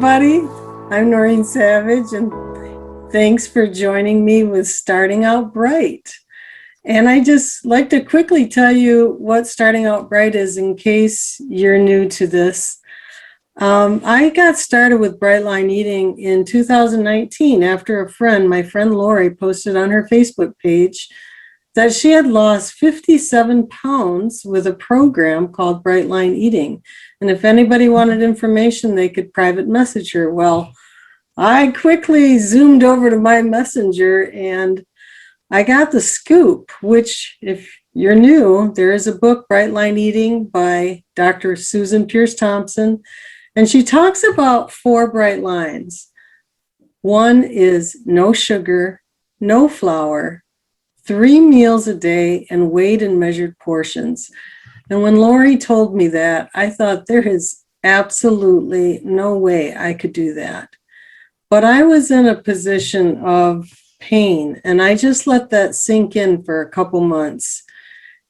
everybody. I'm Noreen Savage, and thanks for joining me with Starting Out Bright. And I just like to quickly tell you what Starting Out Bright is in case you're new to this. I got started with Bright Line Eating in 2019 after my friend Lori, posted on her Facebook page that she had lost 57 pounds with a program called Bright Line Eating. And if anybody wanted information, they could private message her. Well, I quickly zoomed over to my messenger and I got the scoop, which if you're new, there is a book, Bright Line Eating by Dr. Susan Pierce Thompson. And she talks about 4 bright lines. One is no sugar, no flour, 3 meals a day, and weighed and measured portions. And when Lori told me that, I thought there is absolutely no way I could do that. But I was in a position of pain, and I just let that sink in for a couple months.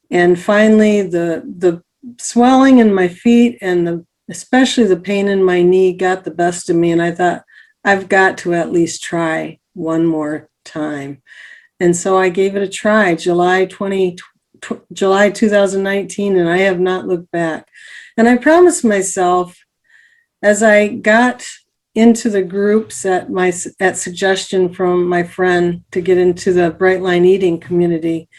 And finally, the swelling in my feet and especially the pain in my knee got the best of me. And I thought, I've got to at least try one more time. And so I gave it a try, July 2019, and I have not looked back. And I promised myself, as I got into the groups at suggestion from my friend to get into the Bright Line Eating community,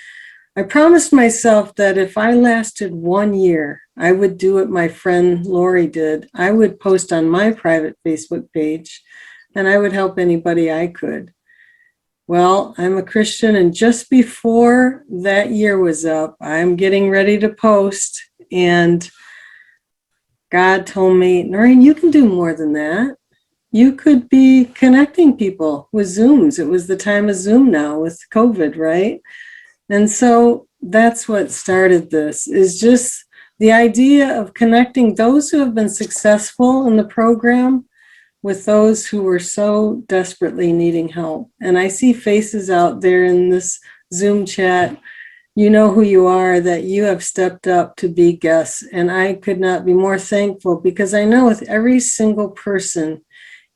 I promised myself that if I lasted 1 year, I would do what my friend Lori did. I would post on my private Facebook page, and I would help anybody I could. Well, I'm a Christian, and just before that year was up, I'm getting ready to post, and God told me, Noreen, you can do more than that. You could be connecting people with Zooms. It was the time of Zoom now with COVID, right? And so that's what started this, is just the idea of connecting those who have been successful in the program with those who were so desperately needing help. And I see faces out there in this Zoom chat. You know who you are, that you have stepped up to be guests. And I could not be more thankful, because I know with every single person,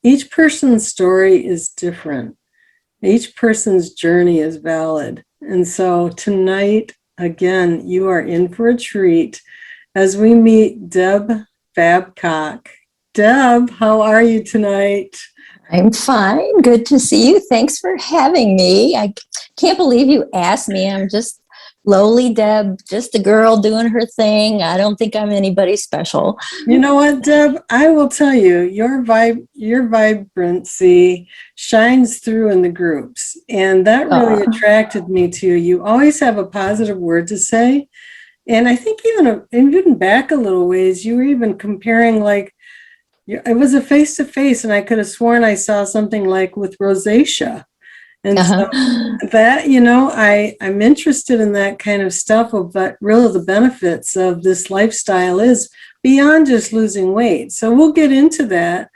each person's story is different. Each person's journey is valid. And so tonight, again, you are in for a treat as we meet Deb Babcock. Deb, how are you tonight? I'm fine. Good to see you. Thanks for having me. I can't believe you asked me. I'm just lowly Deb, just a girl doing her thing. I don't think I'm anybody special. You know what, Deb? I will tell you, your vibrancy shines through in the groups, and that really attracted me to you. You always have a positive word to say, and I think even back a little ways, you were even comparing, like, it was a face-to-face, and I could have sworn I saw something like with rosacea. And so that, I'm interested in that kind of stuff, of what really the benefits of this lifestyle is beyond just losing weight. So we'll get into that.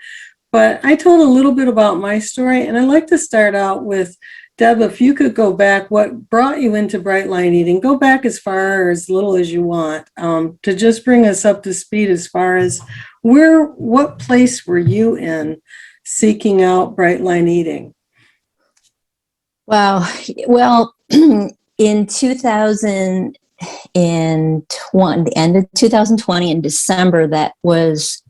But I told a little bit about my story, and I'd like to start out with, Deb, if you could go back, what brought you into Bright Line Eating? Go back as far or as little as you want, to just bring us up to speed as far as what place were you in seeking out Bright Line Eating? Wow. Well, in 2020, the end of 2020 in December, that was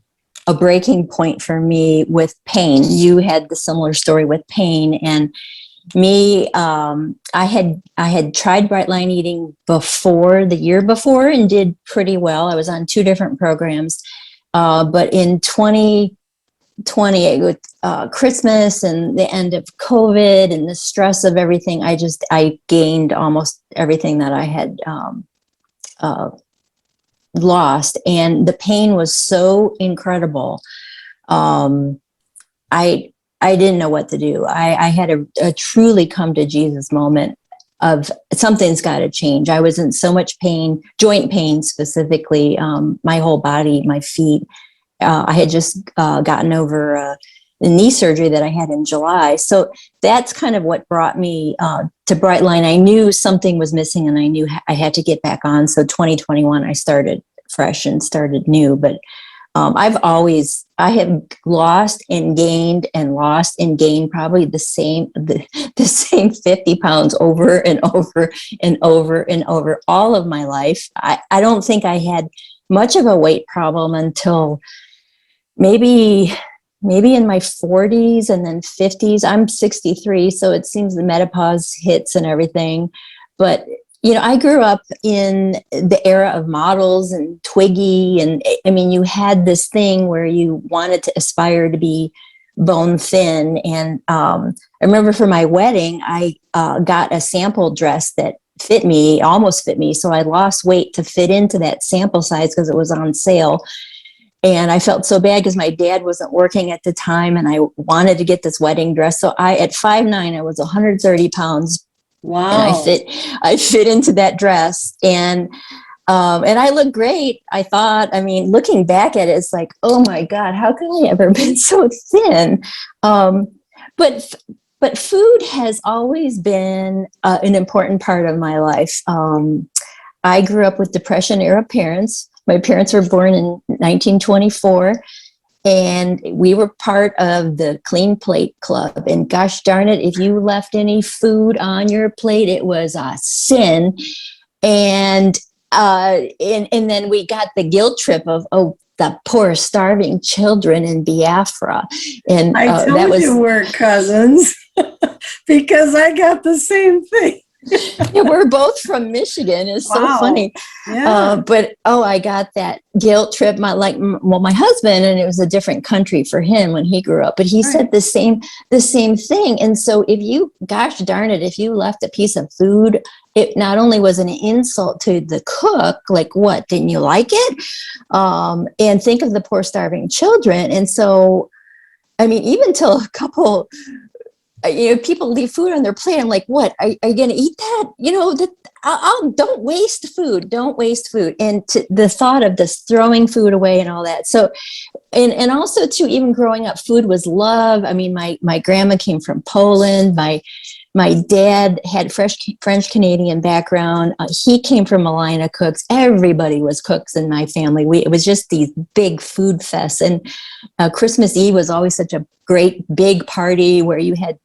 a breaking point for me with pain. You had the similar story with pain, and me, I had tried Bright Line Eating the year before, and did pretty well. I was on 2 different programs, but in 2020, with Christmas and the end of COVID and the stress of everything, I gained almost everything that I had lost, and the pain was so incredible. I didn't know what to do. I had a truly come to Jesus moment of something's got to change. I was in so much pain, joint pain specifically, my whole body, my feet. I had just gotten over the knee surgery that I had in July. So that's kind of what brought me to Bright Line. I knew something was missing, and I knew I had to get back on. So 2021, I started fresh and started new. But I have lost and gained and lost and gained probably the same 50 pounds over and over and over and over all of my life. I don't think I had much of a weight problem until maybe in my 40s and then 50s. I'm 63, so it seems the menopause hits and everything. But I grew up in the era of models and Twiggy, and I mean, you had this thing where you wanted to aspire to be bone thin. And I remember for my wedding, I got a sample dress that almost fit me. So I lost weight to fit into that sample size because it was on sale. And I felt so bad because my dad wasn't working at the time, and I wanted to get this wedding dress. So at 5'9", I was 130 pounds. Wow. And I fit into that dress, and I looked great. I thought, I mean, looking back at it, it's like, oh my God, how could I ever been so thin? But food has always been an important part of my life. I grew up with Depression era parents. My parents were born in 1924. And we were part of the Clean Plate Club. And gosh darn it, if you left any food on your plate, it was a sin. And then we got the guilt trip of, the poor starving children in Biafra. And I told you we're cousins because I got the same thing. Yeah, we're both from Michigan. It's so funny. Yeah. But I got that guilt trip. My husband, and it was a different country for him when he grew up, but he said the same thing. And so gosh darn it, if you left a piece of food, it not only was an insult to the cook, like, what, didn't you like it? And think of the poor starving children. And so, I mean, even till a couple, people leave food on their plate. I'm like, what, are you going to eat that? Don't waste food. Don't waste food. And the thought of this throwing food away and all that. So, and also too, even growing up, food was love. I mean, my grandma came from Poland. My dad had French Canadian background. He came from a line of cooks. Everybody was cooks in my family. It was just these big food fests. And Christmas Eve was always such a great big party where you had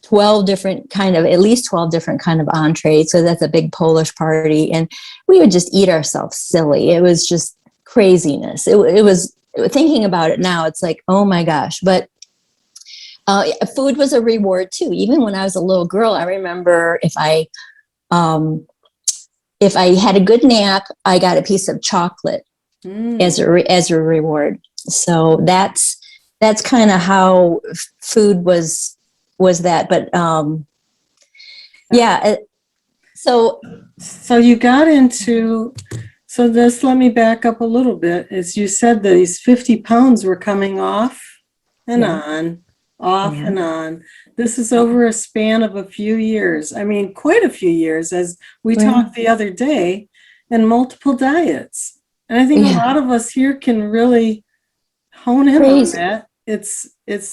at least 12 different kind of entrees. So that's a big Polish party. And we would just eat ourselves silly. It was just craziness. It was, thinking about it now, it's like, oh my gosh. But food was a reward too. Even when I was a little girl, I remember if I had a good nap, I got a piece of chocolate as a reward. So that's kind of how food was that. But yeah. So you got into, let me back up a little bit. As you said, these 50 pounds were coming off and on. Off and on. This is over a span of a few years. I mean, quite a few years, as we talked the other day, and multiple diets. And I think a lot of us here can really hone in on that. It's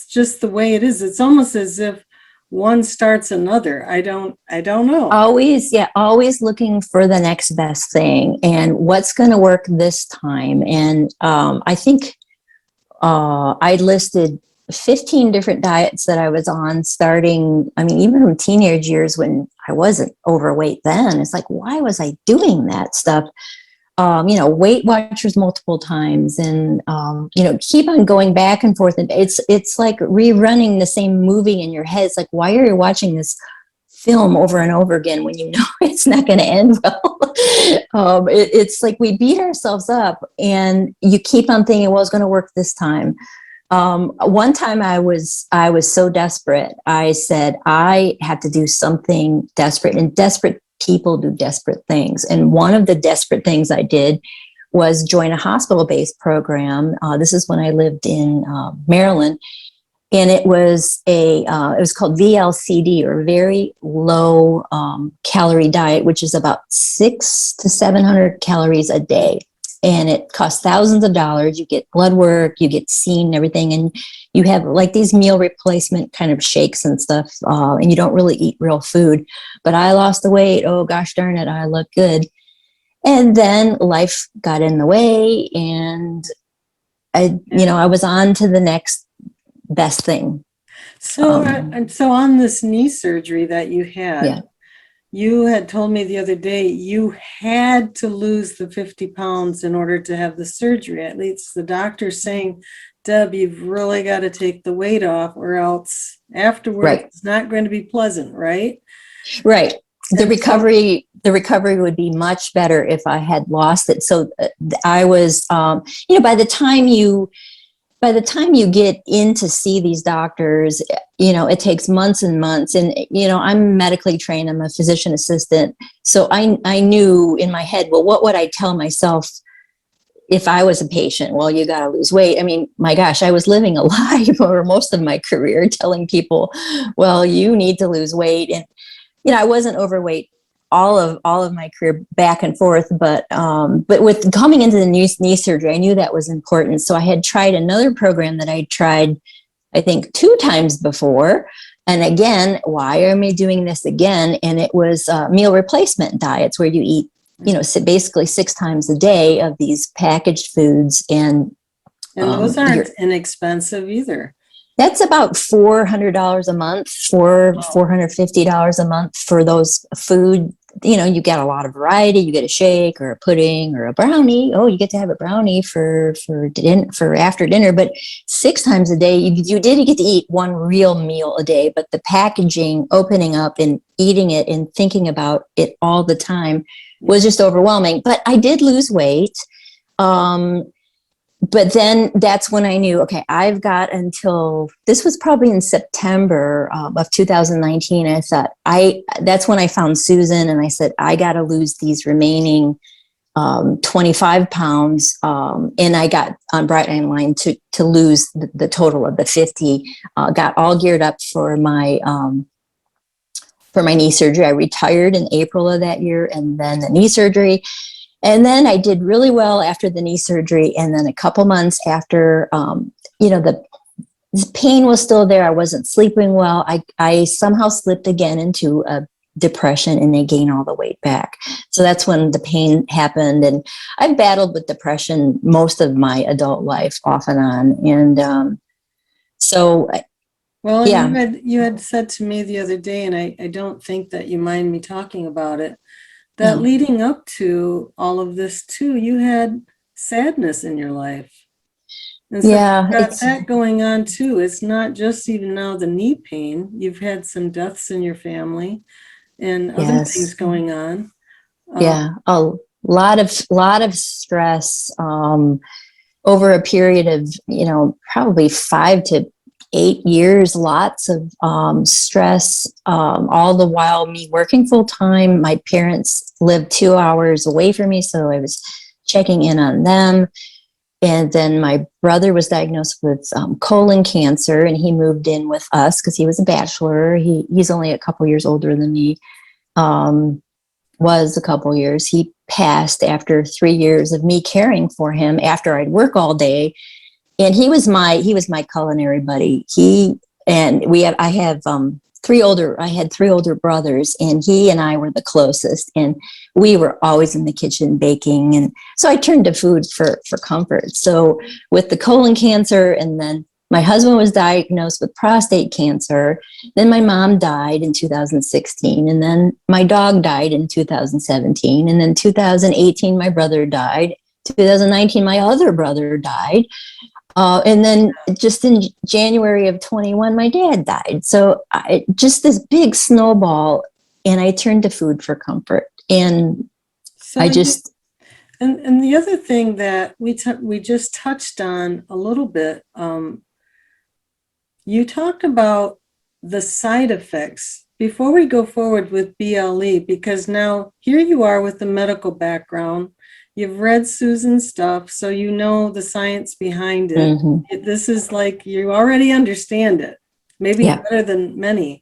just the way it is. It's almost as if one starts another. I don't know. Always looking for the next best thing and what's going to work this time. And I think I listed 15 different diets that I was on starting, I mean, even from teenage years when I wasn't overweight then. It's like, why was I doing that stuff? Weight Watchers multiple times and, keep on going back and forth. And it's like rerunning the same movie in your head. It's like, why are you watching this film over and over again when you know it's not going to end well? It's like we beat ourselves up and you keep on thinking, well, it's going to work this time. One time I was so desperate. I said, I have to do something desperate, and desperate people do desperate things. And one of the desperate things I did was join a hospital-based program. This is when I lived in Maryland, and it was called VLCD, or very low calorie diet, which is about 600 to 700 calories a day. And it costs thousands of dollars. You get blood work, you get seen and everything. And you have like these meal replacement kind of shakes and stuff. And you don't really eat real food. But I lost the weight. Oh, gosh darn it. I look good. And then life got in the way. And I was on to the next best thing. So, and so on this knee surgery that you had, Yeah. you had told me the other day you had to lose the 50 pounds in order to have the surgery. At least the doctor's saying, Deb, you've really got to take the weight off, or else afterwards Right. it's not going to be pleasant, right? Right. The And so, recovery would be much better if I had lost it. So I was, by the time you get in to see these doctors, it takes months and months. And, I'm medically trained. I'm a physician assistant. So I knew in my head, well, what would I tell myself if I was a patient? Well, you got to lose weight. I mean, my gosh, I was living a lie for most of my career, telling people, well, you need to lose weight. And, I wasn't overweight all of my career back and forth, but with coming into the knee surgery, I knew that was important. So I had tried another program that I tried, I think, 2 times before. And again, why am I doing this again? And it was meal replacement diets, where you eat, basically 6 times a day of these packaged foods. And those aren't inexpensive either. That's about $400 a month, $450 a month for those food. You get a lot of variety. You get a shake or a pudding or a brownie. Oh, you get to have a brownie for after dinner. But 6 times a day, you did get to eat one real meal a day. But the packaging, opening up and eating it and thinking about it all the time was just overwhelming. But I did lose weight. But then that's when I knew, okay, I've got until, this was probably in September of 2019. I thought that's when I found Susan, and I said, I got to lose these remaining 25 pounds. And I got on Brightline Line to lose the total of the 50, got all geared up for my knee surgery. I retired in April of that year, and then the knee surgery. And then I did really well after the knee surgery. And then a couple months after, the pain was still there. I wasn't sleeping well. I somehow slipped again into a depression, and they gained all the weight back. So that's when the pain happened. And I've battled with depression most of my adult life, off and on. And well, yeah. you had said to me the other day, and I don't think that you mind me talking about it, that No. leading up to all of this too, you had sadness in your life. And so Yeah, you've got that going on too. It's not just even now the knee pain. You've had some deaths in your family and other things going on. Yeah, a lot of stress over a period of, probably 5 to 8 years, lots of stress, all the while me working full time. My parents lived 2 hours away from me, so I was checking in on them. And then my brother was diagnosed with colon cancer, and he moved in with us because he was a bachelor. He's only a couple years older than me. Was a couple years. He passed after 3 years of me caring for him after I'd work all day. And he was my culinary buddy. I had 3 older brothers, and he and I were the closest, and we were always in the kitchen baking. And so I turned to food for comfort. So with the colon cancer, and then my husband was diagnosed with prostate cancer. Then my mom died in 2016, and then my dog died in 2017, and then 2018 my brother died. 2019 my other brother died. And then just in January of 21, my dad died. So just this big snowball, and I turned to food for comfort. And So and the other thing that we just touched on a little bit, you talked about the side effects before we go forward with BLE, because now here you are with the medical background. You've read Susan's stuff, so you know the science behind it. Mm-hmm. This is like you already understand it, maybe better than many,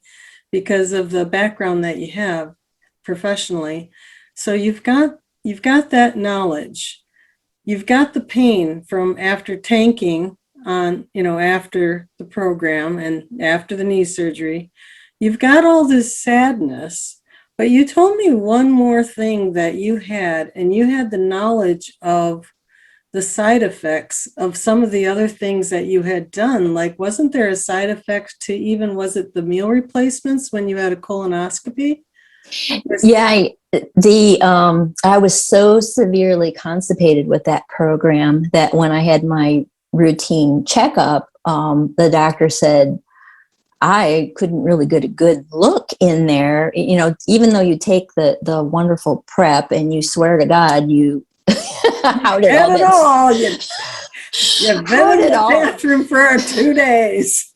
because of the background that you have professionally. So you've got that knowledge. You've got the pain from after tanking on, after the program and after the knee surgery. You've got all this sadness. But you told me one more thing that you had, and you had the knowledge of the side effects of some of the other things that you had done. Like, wasn't there a side effect to even, was it the meal replacements when you had a colonoscopy? Yeah, I was so severely constipated with that program that when I had my routine checkup, the doctor said I couldn't really get a good look in there. You know, even though you take the wonderful prep and you swear to God you how did all Had it this all. You've been in the bathroom for 2 days.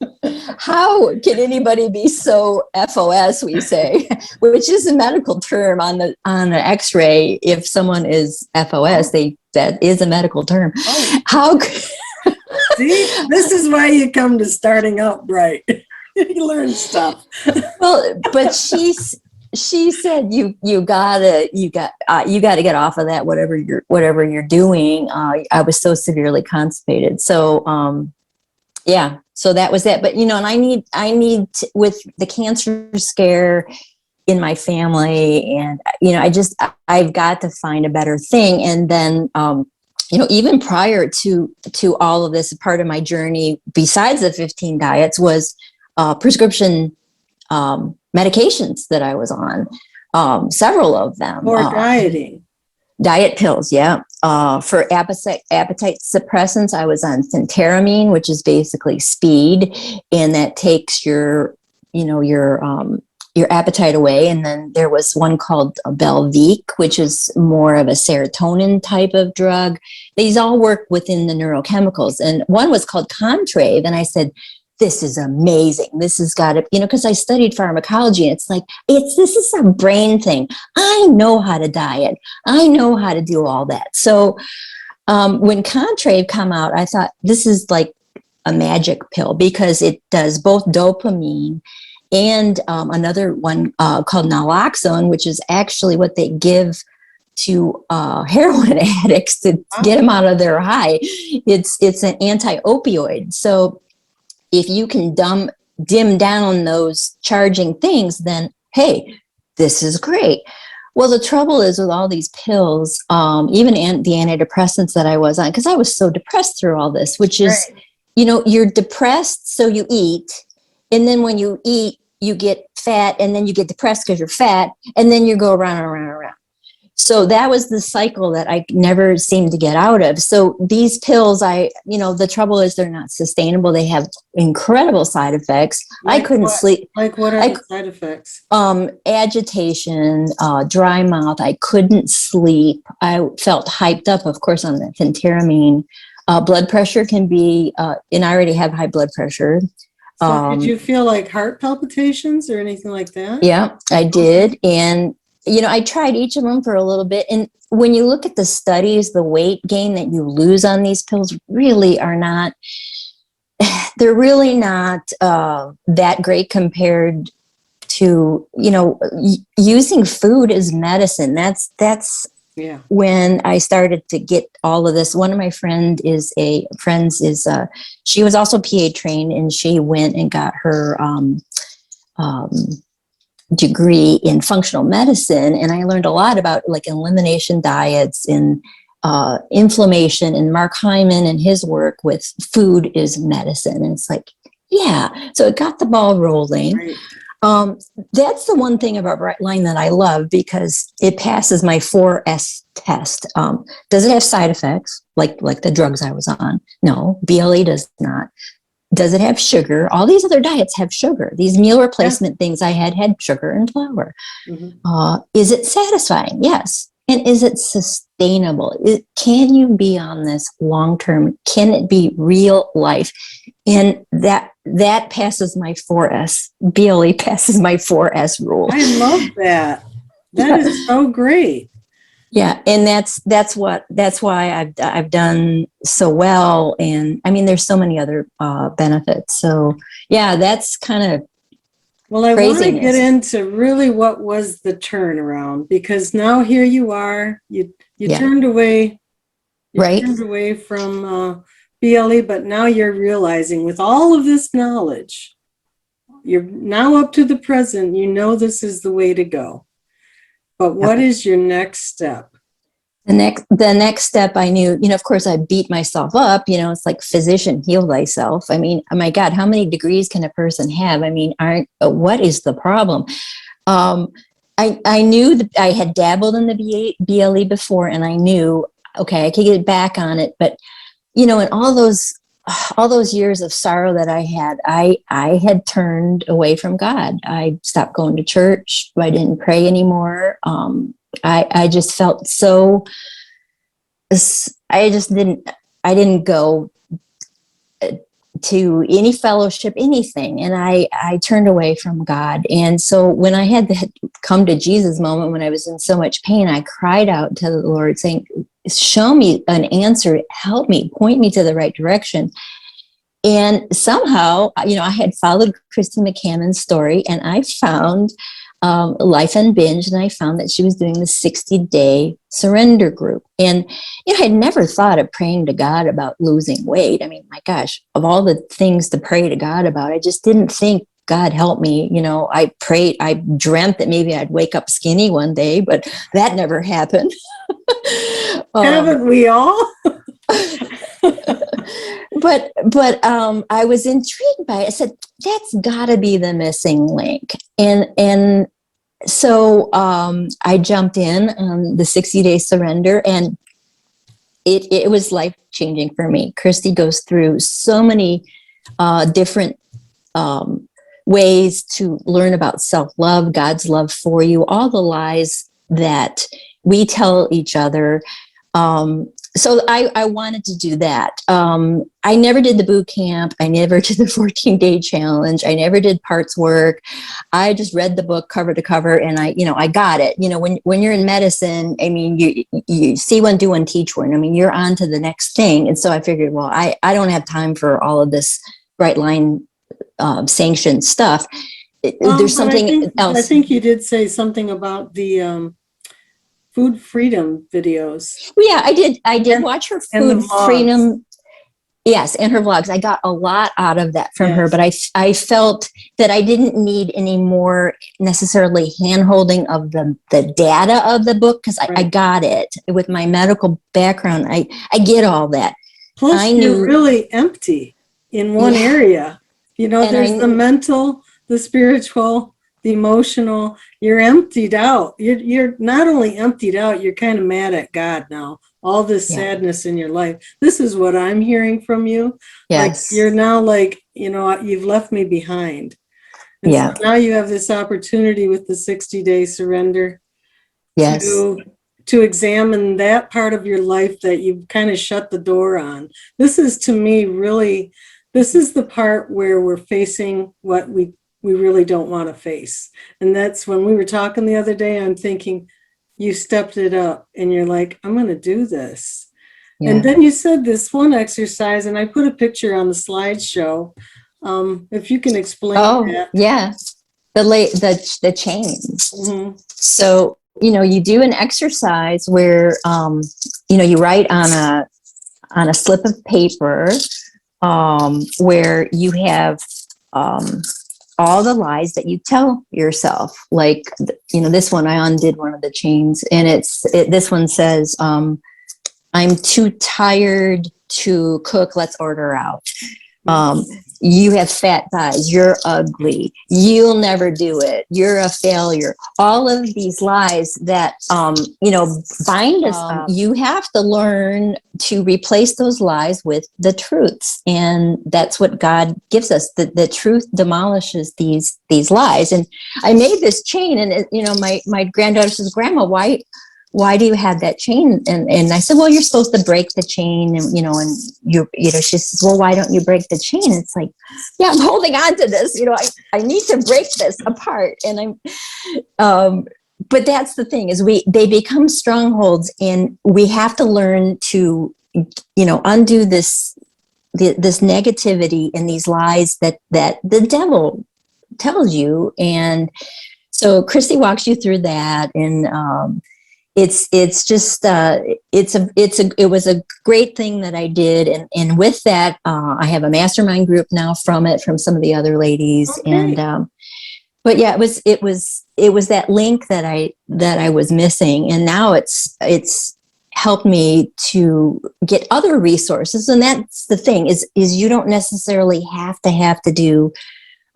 how can anybody be so FOS, we say, which is a medical term on an x-ray. If someone is FOS, that is a medical term. Oh. How See, this is why you come to Starting Out Bright. You learn stuff. well, but she said you gotta get off of that, whatever you're doing. I was so severely constipated, so yeah, so that was that. But and I need with the cancer scare in my family, and I've got to find a better thing. And then even prior to all of this, part of my journey besides the 15 diets was prescription medications that I was on, several of them. Or dieting. Diet pills, yeah. For appetite suppressants, I was on phentermine, which is basically speed, and that takes your appetite away. And then there was one called Belviq, which is more of a serotonin type of drug. These all work within the neurochemicals. And one was called Contrave, and I said, this is amazing. This has got to, because I studied pharmacology, and it's like, this is a brain thing. I know how to diet. I know how to do all that. So when Contrave come out, I thought this is like a magic pill because it does both dopamine and another one called naloxone, which is actually what they give to heroin addicts to get them out of their high. It's an anti-opioid. So if you can dim down those charging things, then, hey, this is great. Well, the trouble is with all these pills, even the antidepressants that I was on, because I was so depressed through all this, which is, you're depressed, so you eat. And then when you eat, you get fat, and then you get depressed because you're fat, and then you go around and around and around. So that was the cycle that I never seemed to get out of. So these pills, the trouble is they're not sustainable. They have incredible side effects. I couldn't sleep. Like what are the side effects? Agitation, dry mouth. I couldn't sleep. I felt hyped up, of course, on the phentermine. Blood pressure can be, and I already have high blood pressure. So did you feel like heart palpitations or anything like that? Yeah, I did. And I tried each of them for a little bit. And when you look at the studies, the weight gain that you lose on these pills really are not, they're really not that great compared to, using food as medicine. That's when I started to get all of this. One of my friends is she was also PA trained, and she went and got her degree in functional medicine, and I learned a lot about like elimination diets and inflammation, and Mark Hyman and his work with food is medicine. And it's like, yeah, so it got the ball rolling. Right. That's the one thing about Brightline that I love, because it passes my 4S test. Does it have side effects like the drugs I was on? No, BLE does not. Does it have sugar? All these other diets have sugar. These meal replacement things I had sugar and flour. Mm-hmm. Is it satisfying? Yes. And is it sustainable? Can you be on this long term? Can it be real life? And that passes my 4S. BLE passes my 4S rule. I love that. That is so great. Yeah, and that's why I've done so well. And I mean, there's so many other benefits. So yeah, that's kind of well. I craziness. want to get into really what was the turnaround, because now here you are. You turned away. Turned away from BLE, but now you're realizing with all of this knowledge, you're now up to the present. You know this is the way to go. But what is your next step? The next step I knew, of course I beat myself up, it's like physician, heal thyself. I mean, oh my God, how many degrees can a person have? I mean, what is the problem? I knew that I had dabbled in the BLE before, and I knew, okay, I could get back on it. But, in all those years of sorrow that I had turned away from God. I stopped going to church. I didn't pray anymore. I just felt so, I didn't go to any fellowship, anything. And I turned away from God. And so when I had the come to Jesus moment, when I was in so much pain, I cried out to the Lord saying, show me an answer, help me, point me to the right direction. And somehow, I had followed Christy McCammon's story, and I found Life and Binge, and I found that she was doing the 60-day surrender group. And I had never thought of praying to God about losing weight. I mean, my gosh, of all the things to pray to God about, I just didn't think, God help me. I prayed, I dreamt that maybe I'd wake up skinny one day, but that never happened. Haven't we all? But I was intrigued by it. I said, that's gotta be the missing link. And so I jumped in on the 60-day surrender, and it was life changing for me. Christy goes through so many different ways to learn about self-love, God's love for you, all the lies that we tell each other. So I wanted to do that. I never did the boot camp. I never did the 14-day challenge. I never did parts work. I just read the book cover to cover, and I got it. When you're in medicine, I mean, you see one, do one, teach one. I mean, you're on to the next thing. And so I figured, well, I don't have time for all of this bright line sanctioned stuff. There's something else. I think you did say something about the food freedom videos. Well, yeah, I did watch her food freedom. Yes, and her vlogs. I got a lot out of that from her, but I felt that I didn't need any more necessarily hand-holding of the data of the book, because I got it. With my medical background, I get all that. Plus, you're really empty in one area. There's the mental, the spiritual, the emotional. You're emptied out. You're not only emptied out, you're kind of mad at God now. All this sadness in your life. This is what I'm hearing from you. Yes. Like, you're now like, you've left me behind. And so now you have this opportunity with the 60-day surrender to examine that part of your life that you've kind of shut the door on. This is, to me, really, this is the part where we're facing what we really don't want to face. And that's when we were talking the other day, I'm thinking, you stepped it up and you're like, I'm going to do this. Yeah. And then you said this one exercise, and I put a picture on the slideshow. If you can explain that. Yeah. The chains. Mm-hmm. So, you do an exercise where, you write on a slip of paper, where you have, all the lies that you tell yourself. Like, this one, I undid one of the chains, and this one says, I'm too tired to cook, let's order out. You have fat thighs, you're ugly, you'll never do it, you're a failure. All of these lies that, bind us up. You have to learn to replace those lies with the truths. And that's what God gives us. The truth demolishes these lies. And I made this chain, and my granddaughter says, Grandma, why do you have that chain? And I said, well, you're supposed to break the chain. And, she says, well, why don't you break the chain? It's like, yeah, I'm holding on to this, I need to break this apart. And but that's the thing, is they become strongholds, and we have to learn to, undo this negativity and these lies that the devil tells you. And so Christy walks you through that. And, it was a great thing that I did. And with that, I have a mastermind group now from some of the other ladies. Okay. And, but yeah, it was that link that I was missing. And now it's helped me to get other resources. And that's the thing is you don't necessarily have to do,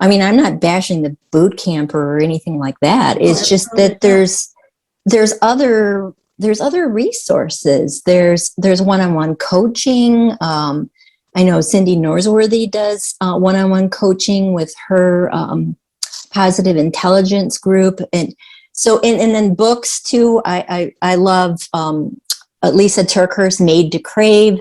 I mean, I'm not bashing the boot camper or anything like that. It's just that there's other resources. There's one-on-one coaching. I know Cindy Norsworthy does one-on-one coaching with her positive intelligence group. And so, and then books too. I love Lisa Turkhurst, Made to Crave.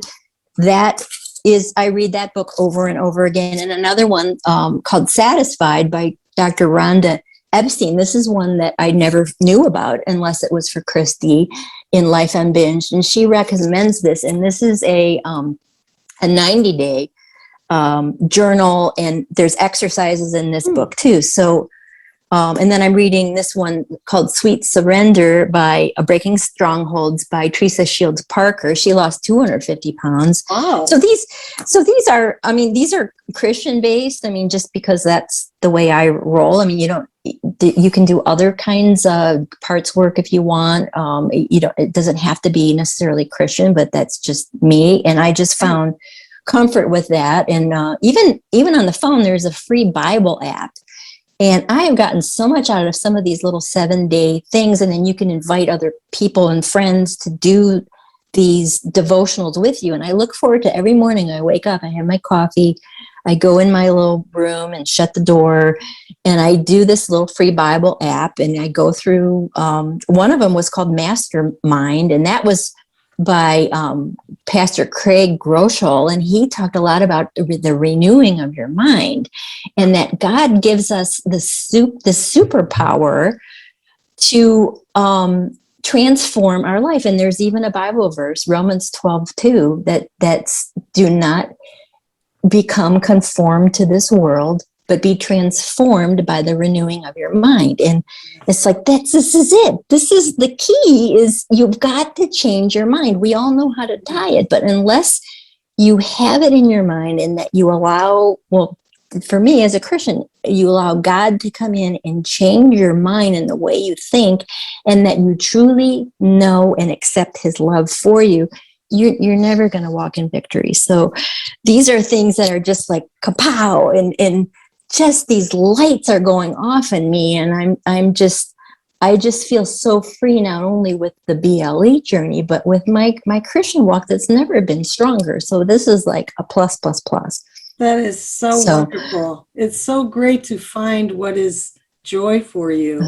I read that book over and over again. And another one called Satisfied by Dr. Rhonda Epstein. This is one that I never knew about unless it was for Christy in Life Unbinged. And she recommends this. And this is a 90-day journal. And there's exercises in this book too. So, and then I'm reading this one called Sweet Surrender by Breaking Strongholds by Teresa Shields Parker. She lost 250 pounds. Wow. So these are, I mean, these are Christian based. I mean, just because that's the way I roll. I mean, you can do other kinds of parts work if you want. It doesn't have to be necessarily Christian, but that's just me. And I just found comfort with that. And even on the phone, there's a free Bible app. And I have gotten so much out of some of these little 7-day things. And then you can invite other people and friends to do these devotionals with you. And I look forward to every morning I wake up, I have my coffee, I go in my little room and shut the door, and I do this little free Bible app. And I go through, one of them was called Mastermind. And that was by Pastor Craig Groeschel, and he talked a lot about the renewing of your mind, and that God gives us the superpower to transform our life. And there's even a Bible verse, Romans 12:2, that's do not become conformed to this world, but be transformed by the renewing of your mind. And it's like, this is it. This is the key, is you've got to change your mind. We all know how to diet, but unless you have it in your mind and that you allow, well, for me as a Christian, you allow God to come in and change your mind and the way you think, and that you truly know and accept his love for you, you're never going to walk in victory. So these are things that are just like kapow, and just these lights are going off in me, and I just feel so free, not only with the BLE journey, but with my Christian walk that's never been stronger. So this is like a plus, plus, plus. That is so wonderful. It's so great to find what is joy for you.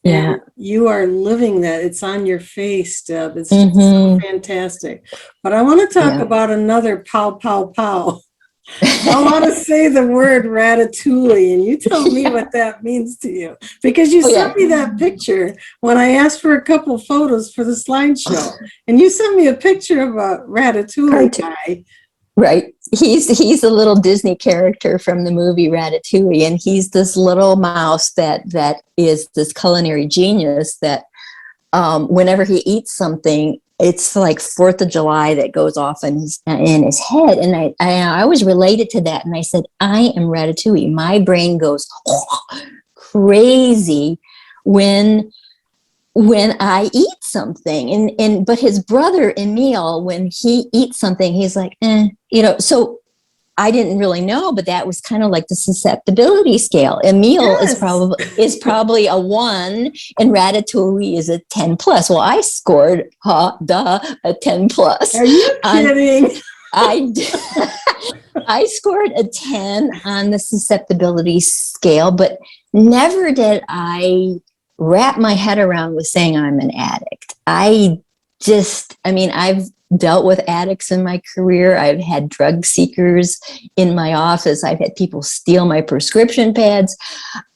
Yeah. And you are living that. It's on your face, Deb. It's just so fantastic. But I want to talk about another pow, pow, pow. I want to say the word ratatouille, and you tell me what that means to you. Because you sent me that picture when I asked for a couple photos for the slideshow. And you sent me a picture of a ratatouille guy. Right. He's a little Disney character from the movie Ratatouille, and he's this little mouse that is this culinary genius that whenever he eats something, it's like 4th of July that goes off in his head. And I always related to that. And I said, I am Ratatouille. My brain goes crazy when I eat something. But his brother Emil, when he eats something, he's like, so I didn't really know, but that was kind of like the susceptibility scale. Emil is probably a 1, and Ratatouille is a 10 plus. Well, I scored a 10 plus. Are you kidding? I scored a 10 on the susceptibility scale, but never did I wrap my head around with saying I'm an addict. I've dealt with addicts in my career. I've had drug seekers in my office. I've had people steal my prescription pads.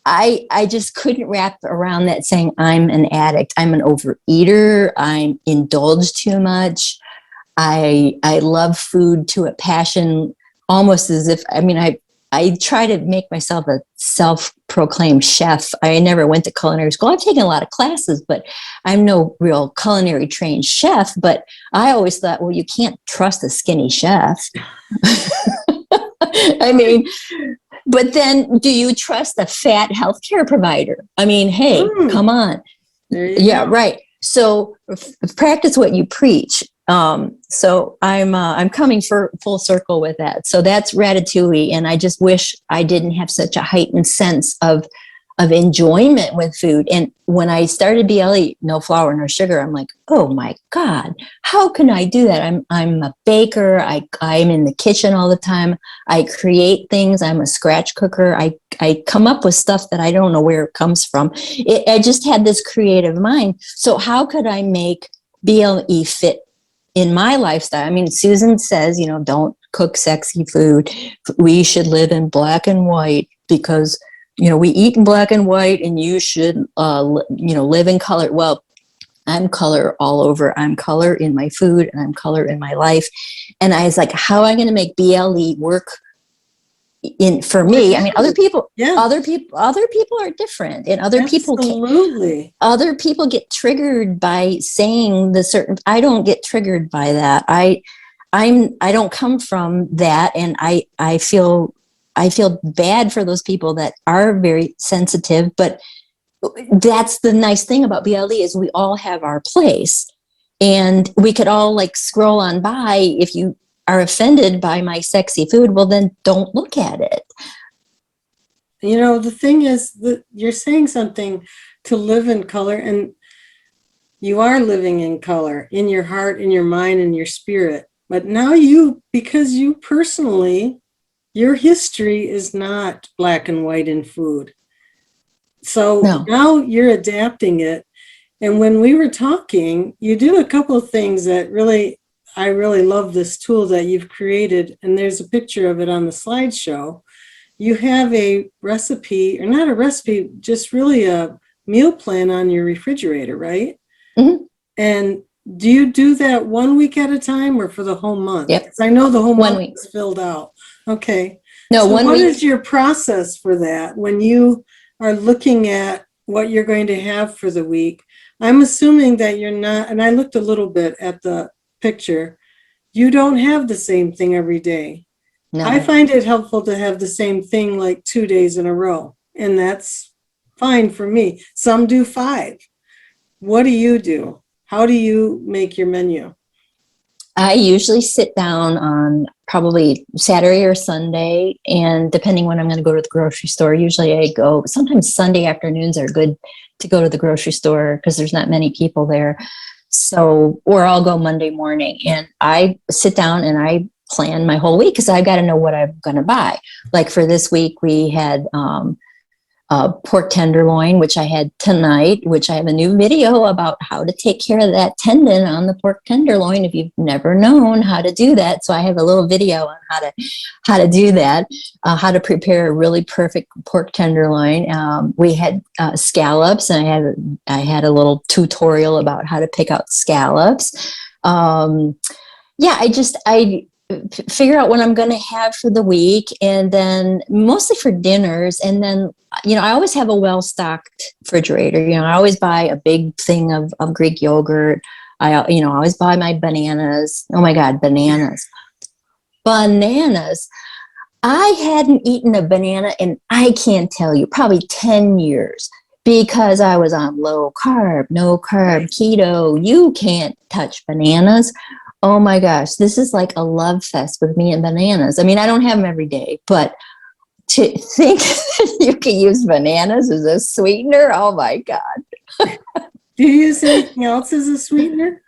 I just couldn't wrap around that saying I'm an addict. I'm an overeater. I indulge too much. I love food to a passion, almost as if, I try to make myself a self-proclaimed chef. I never went to culinary school. I've taken a lot of classes, but I'm no real culinary trained chef. But I always thought, well, you can't trust a skinny chef. But then do you trust a fat healthcare provider? Hey, come on. There you go. Right. So practice what you preach. So I'm coming for full circle with that. So that's ratatouille, and I just wish I didn't have such a heightened sense of enjoyment with food. And when I started BLE, no flour, no sugar, I'm like, oh my God, how can I do that? I'm a baker. I'm in the kitchen all the time. I create things. I'm a scratch cooker. I come up with stuff that I don't know where it comes from. I just had this creative mind. So how could I make BLE fit in my lifestyle? I mean, Susan says, don't cook sexy food. We should live in black and white because, we eat in black and white, and you should, live in color. Well, I'm color all over. I'm color in my food, and I'm color in my life. And I was like, how am I going to make BLE work for me? I mean, other people are different, and other people get triggered by saying I don't get triggered by that. I don't come from that, and I feel bad for those people that are very sensitive, but that's the nice thing about BLE is we all have our place, and we could all like scroll on by. If you are offended by my sexy food, well, then don't look at it. The thing is that you're saying something to live in color, and you are living in color in your heart, in your mind, in your spirit. But now because you personally, your history is not black and white in food. So Now you're adapting it. And when we were talking, you do a couple of things that I really love this tool that you've created. And there's a picture of it on the slideshow. You have a recipe, or not a recipe, just really a meal plan on your refrigerator, right? Mm-hmm. And do you do that 1 week at a time or for the whole month? Yep. 'Cause I know the whole month is filled out. Okay. No, so 1 week. What is your process for that when you are looking at what you're going to have for the week? I'm assuming that you're not, and I looked a little bit at the picture, you don't have the same thing every day. No. I find it helpful to have the same thing like 2 days in a row, and that's fine for me. Some do 5. What do you do? How do you make your menu? I usually sit down on probably Saturday or Sunday, and depending when I'm going to go to the grocery store, usually I go, sometimes Sunday afternoons are good to go to the grocery store because there's not many people there. So, or I'll go Monday morning, and I sit down and I plan my whole week because I've got to know what I'm going to buy. Like for this week, we had pork tenderloin, which I had tonight, which I have a new video about how to take care of that tendon on the pork tenderloin if you've never known how to do that. So I have a little video on how to do that, how to prepare a really perfect pork tenderloin. We had scallops, and I had a little tutorial about how to pick out scallops. I figure out what I'm going to have for the week, and then mostly for dinners. And then, I always have a well-stocked refrigerator. I always buy a big thing of Greek yogurt. I always buy my bananas. Oh my God, bananas. I hadn't eaten a banana in, I can't tell you, probably 10 years because I was on low carb, no carb, keto. You can't touch bananas. Oh my gosh, this is like a love fest with me and bananas. I mean, I don't have them every day, but to think that you can use bananas as a sweetener, oh my God. Do you use anything else as a sweetener?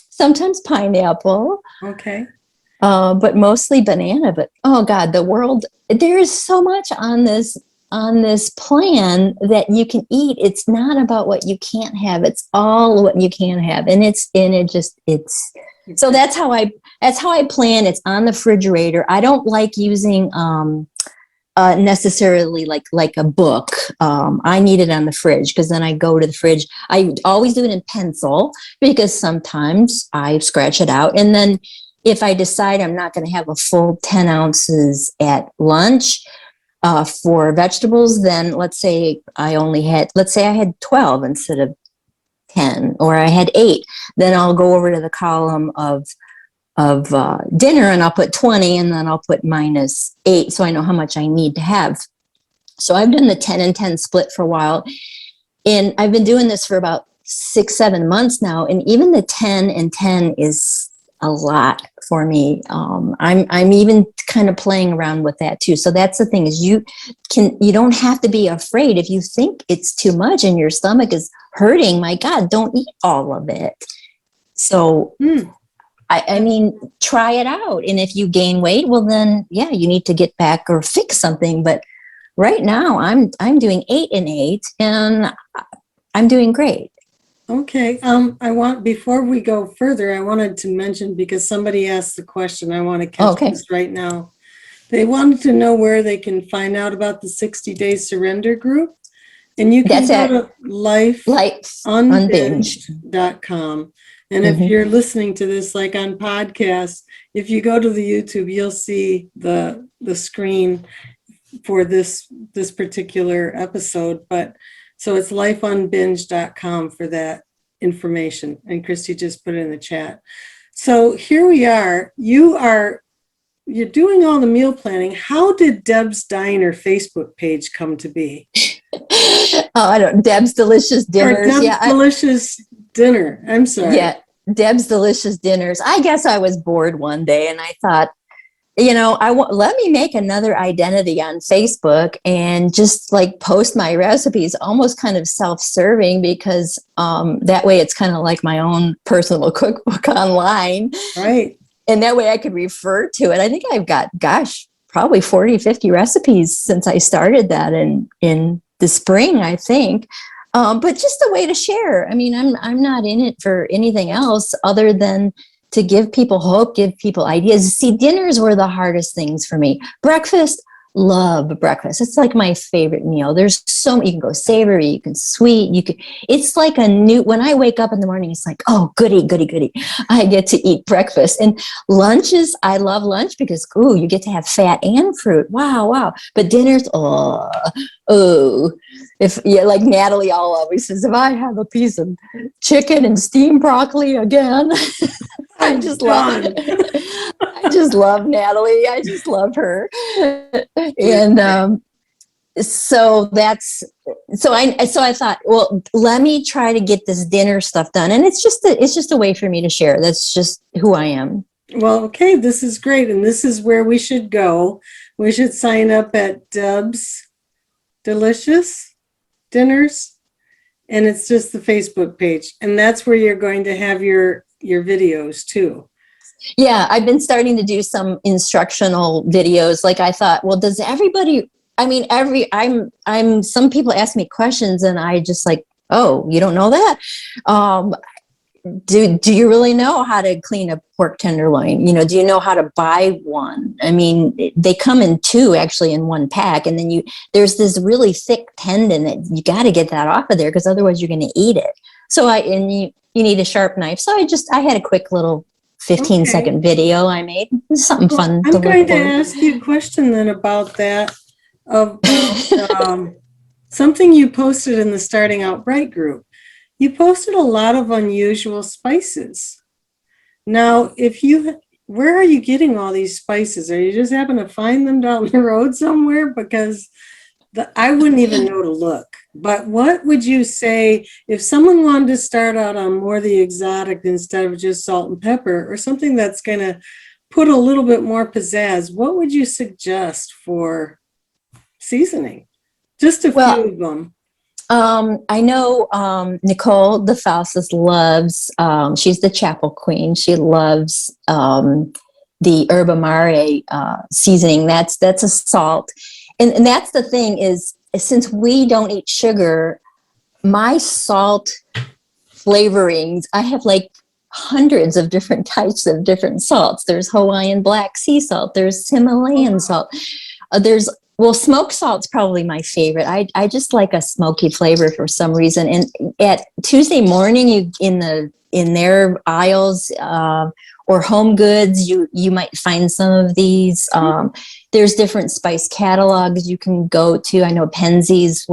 Sometimes pineapple. Okay. But mostly banana. But oh God, the world, there is so much on this plan that you can eat. It's not about what you can't have. It's all what you can have. And so that's how I plan. It's on the refrigerator. I don't like using necessarily like a book. I need it on the fridge because then I go to the fridge. I always do it in pencil because sometimes I scratch it out. And then if I decide I'm not going to have a full 10 ounces at lunch for vegetables, then let's say I had 12 instead of 10, or I had 8, then I'll go over to the column of dinner and I'll put 20, and then I'll put -8. So I know how much I need to have. So I've done the 10 and 10 split for a while, and I've been doing this for about 6-7 months now. And even the 10 and 10 is a lot for me. I'm even kind of playing around with that too. So that's the thing, is you don't have to be afraid. If you think it's too much and your stomach is hurting, my God, don't eat all of it. So I mean, try it out. And if you gain weight, well then, yeah, you need to get back or fix something. But right now I'm doing 8 and 8 and I'm doing great. Okay. Before we go further, I wanted to mention, because somebody asked the question, I want to catch this right now. They wanted to know where they can find out about the 60-day surrender group. And you can go to lifeunbinged.com. And if you're listening to this like on podcast, if you go to the YouTube, you'll see the screen for this particular episode. But so it's lifeunbinged.com for that information. And Christy just put it in the chat. So here we are. You're doing all the meal planning. How did Deb's Diner Facebook page come to be? I don't. Deb's Delicious Dinners. Or Deb's Delicious Dinner. I'm sorry. Yeah, Deb's Delicious Dinners. I guess I was bored one day and I thought, let me make another identity on Facebook and just like post my recipes, almost kind of self-serving, because that way it's kind of like my own personal cookbook online. Right. And that way I could refer to it. I think I've got, probably 40, 50 recipes since I started that in the spring, I think. But just a way to share. I mean, I'm not in it for anything else other than to give people hope, give people ideas. See, dinners were the hardest things for me. Breakfast, love breakfast. It's like my favorite meal. There's you can go savory, you can sweet, it's like when I wake up in the morning, it's like, oh, goody, goody, goody. I get to eat breakfast. And lunches, I love lunch because, you get to have fat and fruit. Wow. But dinners, like Natalie always says, if I have a piece of chicken and steamed broccoli again, I just love Natalie. I just love her. And so I thought, well, let me try to get this dinner stuff done. And it's just a way for me to share. That's just who I am. Well, okay, this is great. And this is where we should go. We should sign up at Deb's Delicious Dinners. And it's just the Facebook page. And that's where you're going to have your videos too. Yeah, I've been starting to do some instructional videos. Like I thought, well, does everybody, some people ask me questions and I just like, oh, you don't know that? Do you really know how to clean a pork tenderloin? Do you know how to buy one? I mean, they come in 2 actually in one pack. And then there's this really thick tendon that you got to get that off of there because otherwise you're going to eat it. So you need a sharp knife. So I had a quick little 15-second video I made. Something fun. I'm going to ask you a question then about that, something you posted in the Starting Out Bright group. You posted a lot of unusual spices. Now, where are you getting all these spices? Are you just happen to find them down the road somewhere? Because I wouldn't even know to look. But what would you say if someone wanted to start out on more the exotic instead of just salt and pepper, or something that's going to put a little bit more pizzazz? What would you suggest for seasoning? Just a few of them. I know Nicole DeFalsis loves, she's the chapel queen. She loves the herb amare seasoning. That's a salt. And that's the thing is, since we don't eat sugar, my salt flavorings, I have like hundreds of different types of different salts. There's Hawaiian black sea salt. There's Himalayan salt. Smoked salt's probably my favorite. I just like a smoky flavor for some reason. And at Tuesday morning, in their aisles or Home Goods, you might find some of these. There's different spice catalogs you can go to. I know Penzeys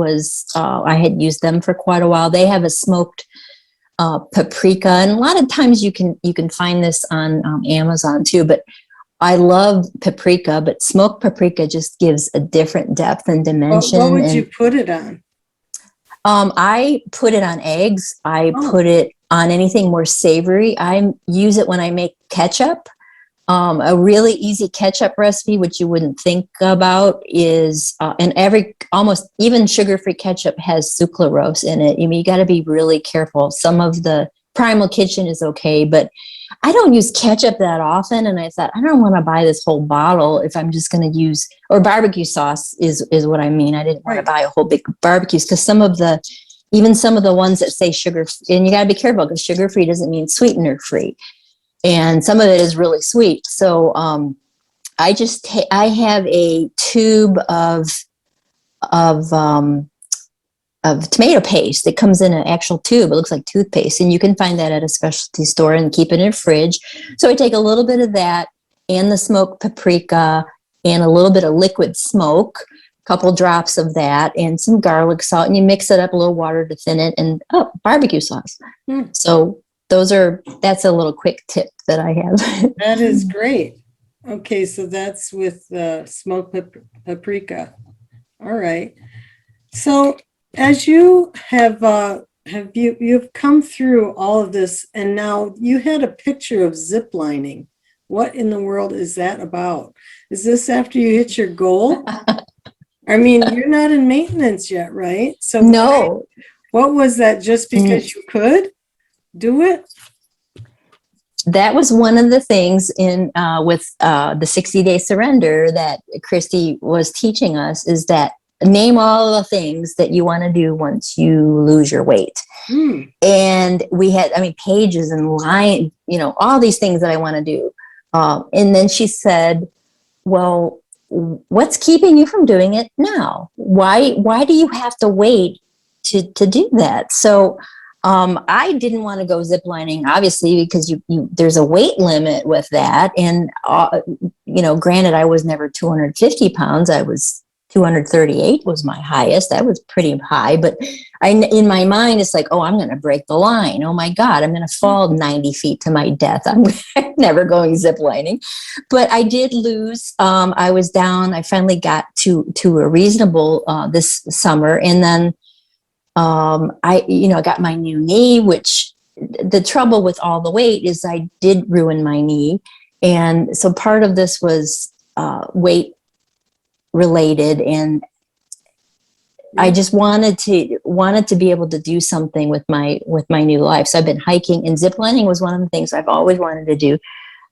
I had used them for quite a while. They have a smoked paprika, and a lot of times you can find this on Amazon too. But I love paprika, but smoked paprika just gives a different depth and dimension. What would you put it on? I put it on eggs. I put it on anything more savory. I use it when I make ketchup. A really easy ketchup recipe, which you wouldn't think about, is and almost even sugar-free ketchup has sucralose in it. You got to be really careful. Some of the Primal Kitchen is okay, but I don't use ketchup that often. And I thought, I don't want to buy this whole bottle if I'm just going to use, or barbecue sauce is what I mean. I didn't want to buy a whole big barbecues, because even some of the ones that say sugar, and you got to be careful, because sugar-free doesn't mean sweetener free. And some of it is really sweet. So I have a tube of tomato paste that comes in an actual tube. It looks like toothpaste, and you can find that at a specialty store and keep it in a fridge. So I take a little bit of that and the smoked paprika and a little bit of liquid smoke, a couple drops of that, and some garlic salt, and you mix it up, a little water to thin it, and barbecue sauce. So that's a little quick tip that I have. That is great. Okay, so that's with smoked paprika. All right. So as you you've come through all of this, and now you had a picture of zip lining. What in the world is that about? Is this after you hit your goal? I mean, you're not in maintenance yet, right? So no. What was that? Just because you could do it? That was one of the things with the 60-day surrender that Christy was teaching us, is that name all the things that you want to do once you lose your weight. And we had, pages and line, all these things that I want to do. And then she said, well, what's keeping you from doing it now? Why do you have to wait to do that? So I didn't want to go ziplining, obviously, because there's a weight limit with that. And, granted, I was never 250 pounds. I was 238 was my highest. That was pretty high. But in my mind, it's like, oh, I'm going to break the line. Oh, my God, I'm going to fall 90 feet to my death. I'm never going ziplining. But I did lose. I was down. I finally got to a reasonable this summer. And then I got my new knee, which the trouble with all the weight is I did ruin my knee. And so part of this was weight related. And I just wanted to be able to do something with my new life. So I've been hiking, and ziplining was one of the things I've always wanted to do.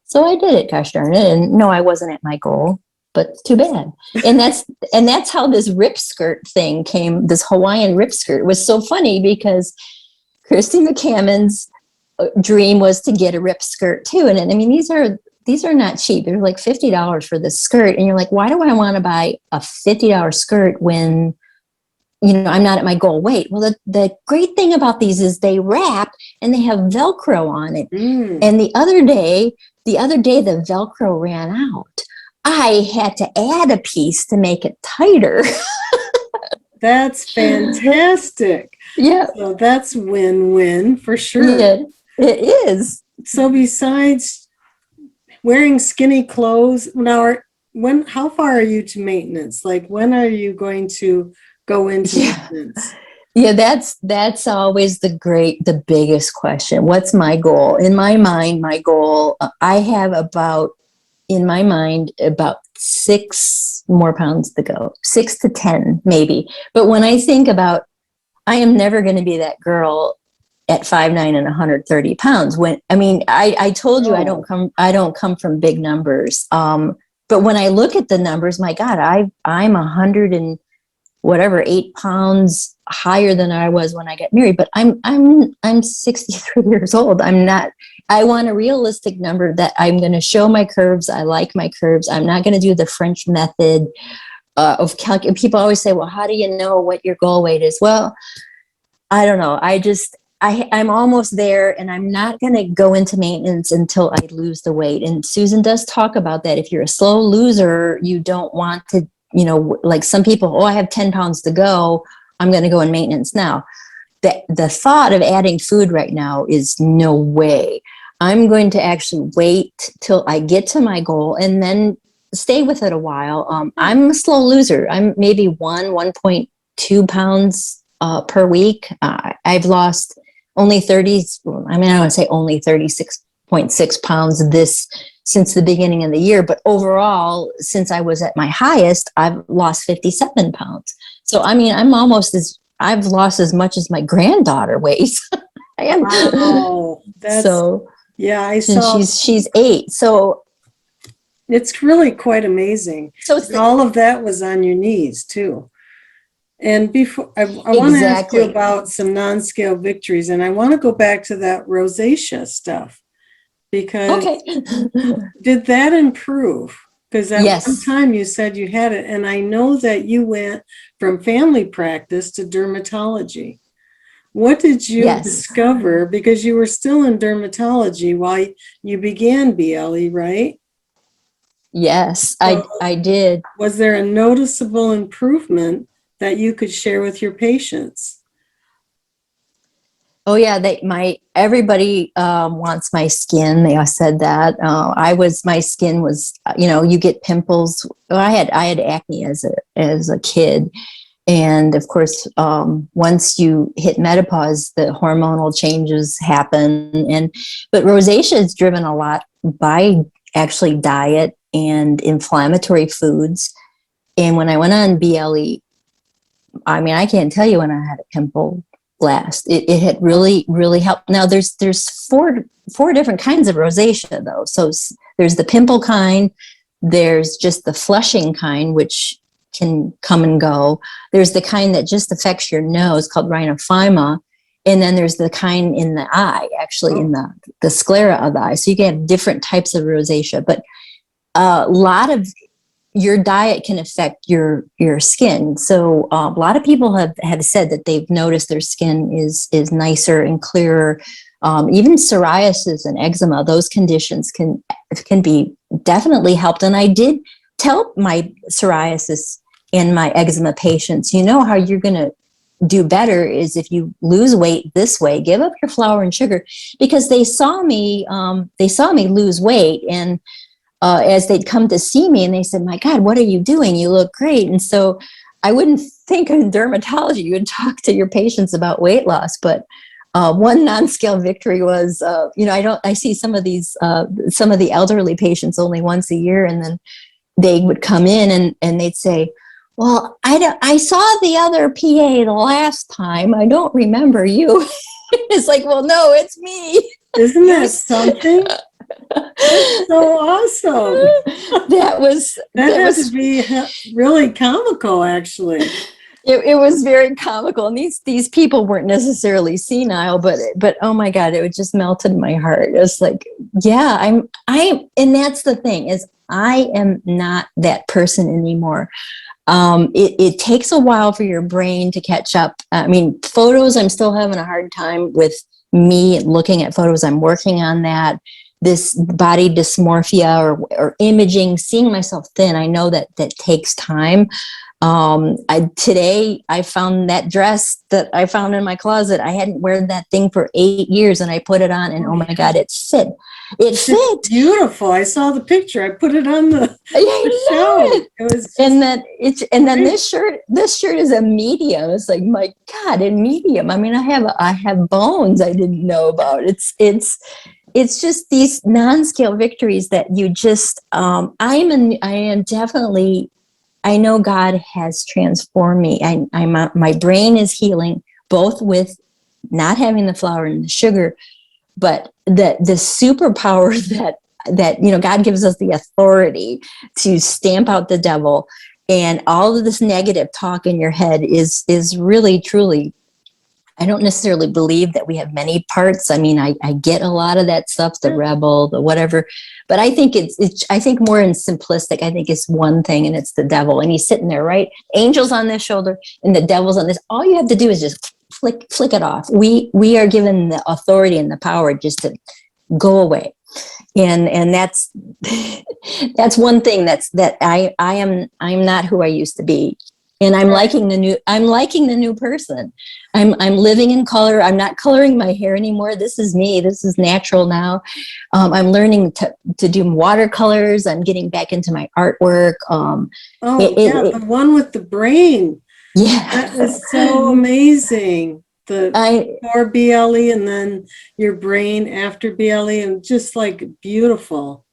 So I did it, gosh darn it. And no, I wasn't at my goal, but too bad. And that's how this rip skirt thing came. This Hawaiian rip skirt was so funny, because Christy McCammon's dream was to get a rip skirt too. And these are not cheap. They're like $50 for this skirt. And you're like, why do I want to buy a $50 skirt when, I'm not at my goal weight? Well, the great thing about these is they wrap and they have Velcro on it. And the other day, the Velcro ran out. I had to add a piece to make it tighter. That's fantastic. Yeah. So that's win-win for sure. Yeah, it is. So besides wearing skinny clothes, now how far are you to maintenance? Like, when are you going to go into maintenance? Yeah, that's always the biggest question. What's my goal? In my mind, my goal, I have about 6 more pounds to go, 6 to 10 maybe. But when I think about, I am never going to be that girl at 5'9" and 130 pounds. I told you I don't come from big numbers. But when I look at the numbers, my God, I'm 100 and whatever 8 pounds higher than I was when I got married. But I'm 63 years old. I want a realistic number that I'm going to show my curves. I like my curves. I'm not going to do the French method of calculating. People always say, well, how do you know what your goal weight is? Well, I don't know. I'm almost there, and I'm not going to go into maintenance until I lose the weight. And Susan does talk about that. If you're a slow loser, you don't want to, like some people, I have 10 pounds to go, I'm going to go in maintenance now. The thought of adding food right now is no way. I'm going to actually wait till I get to my goal and then stay with it a while. I'm a slow loser. I'm maybe 1.2 pounds per week. I've lost only 30, I mean, I don't want to say only 36.6 pounds since the beginning of the year, but overall, since I was at my highest, I've lost 57 pounds. So, I mean, I've lost as much as my granddaughter weighs. I am. Wow, yeah, I and saw. she's 8. So it's really quite amazing. So all of that was on your knees too. And before I want to ask you Exactly. about some non-scale victories, and I want to go back to that rosacea stuff because Okay. did that improve? Because at one Yes. time you said you had it, and I know that you went from family practice to dermatology. What did you Yes. discover? Because you were still in dermatology while you began BLE, right? Yes, So I did. was there a noticeable improvement that you could share with your patients? Oh yeah, everybody wants my skin. They all said that. My skin was, you get pimples. Well, I had acne as a kid, and of course, once you hit menopause, the hormonal changes happen. But rosacea is driven a lot by actually diet and inflammatory foods. And when I went on BLE, I mean, I can't tell you when I had a pimple last. It had really, really helped. Now there's four different kinds of rosacea though. So there's the pimple kind, there's just the flushing kind, which can come and go. There's the kind that just affects your nose called rhinophyma. And then there's the kind in the eye, actually in the sclera of the eye. So you can have different types of rosacea, but a lot of your diet can affect your skin. So a lot of people have said that they've noticed their skin is nicer and clearer. Even psoriasis and eczema, those conditions can be definitely helped. And I did tell my psoriasis and my eczema patients, how you're going to do better is if you lose weight this way, give up your flour and sugar, because they saw me lose weight. And as they'd come to see me and they said, my God, what are you doing? You look great. And so I wouldn't think in dermatology you would talk to your patients about weight loss, but one non-scale victory was, I see some of the elderly patients only once a year, and then they would come in and they'd say, well, I saw the other PA the last time. I don't remember you. It's like, well, no, it's me. Isn't that something? That's so awesome. That was to be really comical, actually. It was very comical, and these people weren't necessarily senile, but oh my God, it just melted my heart. It's like, yeah, and that's the thing, is I am not that person anymore. It takes a while for your brain to catch up. I mean, photos, I'm still having a hard time with me looking at photos. I'm working on that. This body dysmorphia or imaging, seeing myself thin, I know that takes time. Today I found that dress that I found in my closet. I hadn't worn that thing for 8 years, and I put it on, and oh my God, it fit. It fit. It's beautiful. I saw the picture. I put it on the show. It was then this shirt is a medium. It's like, my God, in medium. I mean, I have bones I didn't know about. It's just these non-scale victories that you just, I am definitely, I know God has transformed me. My brain is healing, both with not having the flour and the sugar, but the superpower that God gives us the authority to stamp out the devil, and all of this negative talk in your head is really, truly, I don't necessarily believe that we have many parts. I mean, I get a lot of that stuff, the rebel, the whatever, but I think I think more in simplistic. I think it's one thing, and it's the devil, and he's sitting there, right? Angels on this shoulder and the devil's on this. All you have to do is just flick it off. We are given the authority and the power just to go away. And that's one thing I'm not who I used to be. And I'm liking the new person. I'm living in color. I'm not coloring my hair anymore. This is me. This is natural now. I'm learning to do watercolors. I'm getting back into my artwork. the one with the brain. Yeah. That was so amazing. the I, before BLE and then your brain after BLE, and just like beautiful.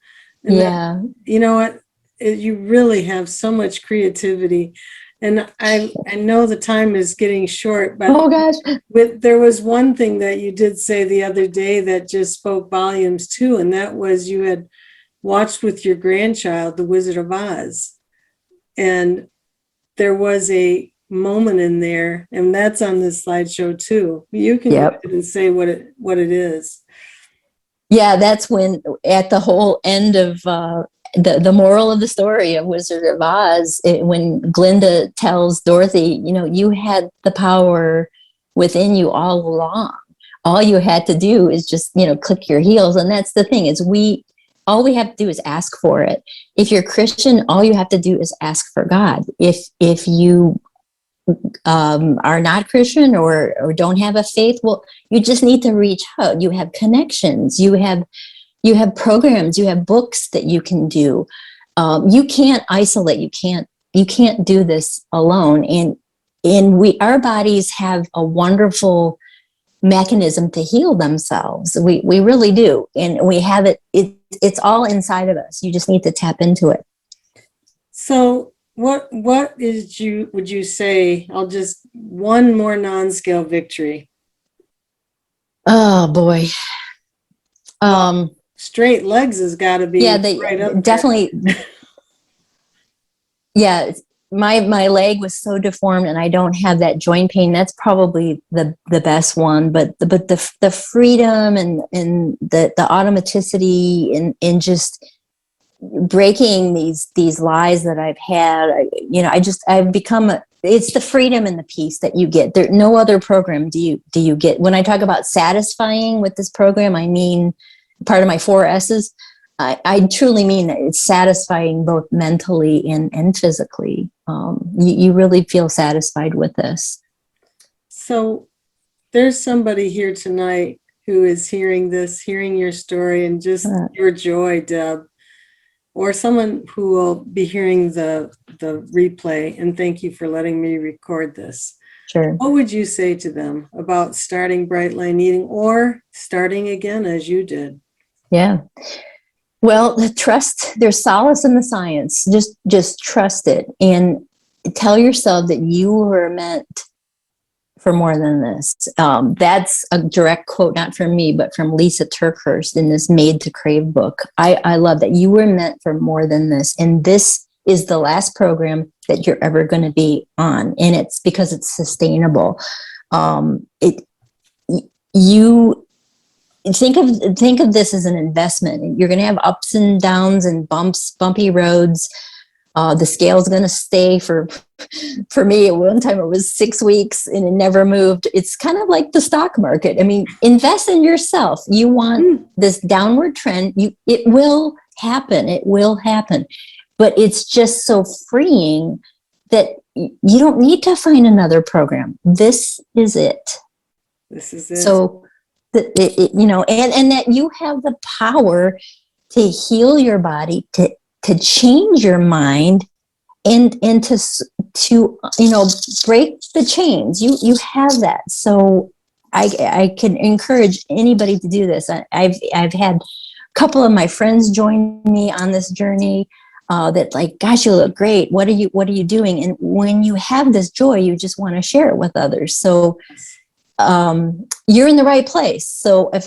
And that, yeah. you know what, you really have so much creativity. And I know the time is getting short, but Oh gosh. there was one thing that you did say the other day that just spoke volumes too, and that was you had watched with your grandchild The Wizard of Oz, and there was a moment in there, and that's on this slideshow too. You can go Yep. ahead and say what it is. Yeah, that's when at the whole end of the moral of the story of Wizard of Oz, when Glinda tells Dorothy, you know, you had the power within you all along. All you had to do is just, you know, click your heels. And that's the thing is all we have to do is ask for it. If you're Christian, all you have to do is ask for God. If you are not Christian or don't have a faith, well, you just need to reach out. You have connections. You have programs. You have books that you can do. You can't isolate. You can't do this alone. And our bodies have a wonderful mechanism to heal themselves. We really do, and we have it. It's all inside of us. You just need to tap into it. So what would you say? I'll just one more non-scale victory. Oh boy. Straight legs has got to be Yeah, they right up there. definitely. Yeah, my leg was so deformed, and I don't have that joint pain. That's probably the best one. But the freedom and the automaticity and just breaking these lies that I've had. I've become it's the freedom and the peace that you get. There, no other program do you get. When I talk about satisfying with this program, I mean part of my 4S's. I truly mean that it's satisfying both mentally and physically. You really feel satisfied with this. So there's somebody here tonight who is hearing your story, and just your joy, Deb, or someone who will be hearing the replay. And thank you for letting me record this. Sure. What would you say to them about starting Bright Line Eating or starting again as you did? Yeah. Well, there's solace in the science. Just trust it and tell yourself that you were meant for more than this. That's a direct quote, not from me, but from Lisa Turkhurst in this Made to Crave book. I love that you were meant for more than this. And this is the last program that you're ever going to be on. And it's because it's sustainable. You think of this as an investment. You're going to have ups and downs and bumpy roads. The scale is going to stay for me. At one time, it was 6 weeks and it never moved. It's kind of like the stock market. I mean, invest in yourself. You want this downward trend. It will happen. It will happen. But it's just so freeing that you don't need to find another program. This is it. This is it. So, and that you have the power to heal your body, to change your mind, and to break the chains. You have that. So I can encourage anybody to do this. I've had a couple of my friends join me on this journey. That like, gosh, you look great. What are you doing? And when you have this joy, you just want to share it with others. So you're in the right place. So if